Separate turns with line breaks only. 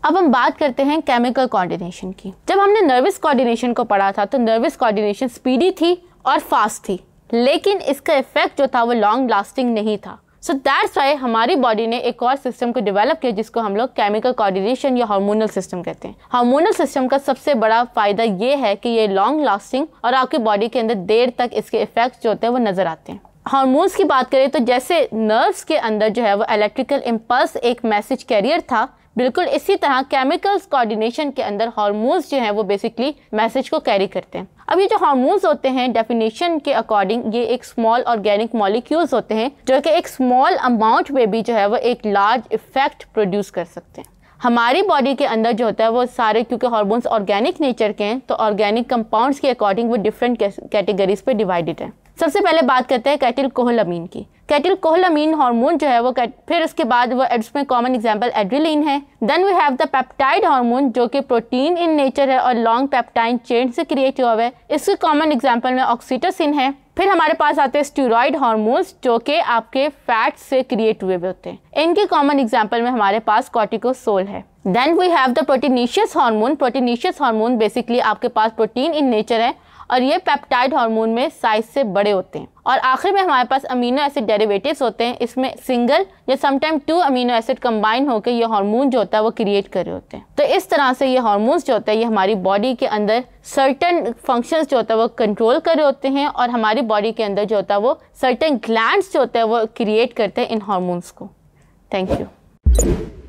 अब हम बात करते हैं केमिकल कोऑर्डिनेशन की। जब हमने नर्वस कोऑर्डिनेशन को पढ़ा था तो नर्वस कोऑर्डिनेशन स्पीडी थी और फास्ट थी, लेकिन इसका इफेक्ट जो था वो लॉन्ग लास्टिंग नहीं था। सो दैट्स वाई हमारी बॉडी ने एक और सिस्टम को डेवलप किया जिसको हम लोग केमिकल कोऑर्डिनेशन या हार्मोनल सिस्टम कहते हैं। हार्मोनल सिस्टम का सबसे बड़ा फायदा ये है कि ये लॉन्ग लास्टिंग और आपकी बॉडी के अंदर देर तक इसके इफेक्ट्स जो होते हैं वो नजर आते हैं। हार्मोन्स की बात करें तो जैसे नर्व्स के अंदर जो है वो इलेक्ट्रिकल इम्पल्स एक मैसेज कैरियर था, बिल्कुल इसी तरह केमिकल्स कोऑर्डिनेशन के अंदर हार्मोन्स जो हैं वो बेसिकली मैसेज को कैरी करते हैं। अब ये जो हार्मोन्स होते हैं डेफिनेशन के अकॉर्डिंग ये एक स्मॉल ऑर्गेनिक मॉलिक्यूल्स होते हैं जो कि एक स्मॉल अमाउंट में भी जो है वो एक लार्ज इफेक्ट प्रोड्यूस कर सकते हैं। हमारी बॉडी के अंदर जो होता है वो सारे, क्योंकि हार्मोन्स ऑर्गेनिक नेचर के हैं तो ऑर्गेनिक कंपाउंड्स के अकॉर्डिंग वो डिफरेंट कैटेगरीज पे डिवाइडेड है। सबसे पहले बात करते हैं कैटिलकोहलामीन की। कैटिलकोहलामीन हार्मोन जो है वो फिर उसके बाद वो इसमें कॉमन एग्जांपल एड्रेलिन है। Then we have the peptide hormone जो कि प्रोटीन इन नेचर है और लॉन्ग पेप्टाइड चेन से क्रिएट हुआ है। इसके कॉमन एग्जांपल में ऑक्सीटोसिन है। फिर हमारे पास आते हैं स्टेरॉइड हार्मोन्स जो कि आपके फैट से क्रिएट हुए होते हैं। इनके कॉमन एग्जांपल में हमारे पास कॉर्टिकोसोल है। Then we have the proteinaceous hormone. Proteinaceous hormone basically आपके पास प्रोटीन इन नेचर है और ये पेप्टाइड हार्मोन में साइज से बड़े होते हैं। और आखिर में हमारे पास अमीनो एसिड डेरिवेटिव्स होते हैं। इसमें सिंगल या समटाइम 2 अमीनो एसिड कंबाइन होकर ये हार्मोन जो होता है वो क्रिएट कर रहे होते हैं। तो इस तरह से ये हार्मोन्स जो होते हैं ये हमारी बॉडी के अंदर सर्टेन फंक्शंस जो होता है वो कंट्रोल कर रहे होते हैं और हमारी बॉडी के अंदर जो होता है वो सर्टेन ग्लैंड्स जो होते हैं वो क्रिएट करते हैं इन हार्मोन्स को। Thank you.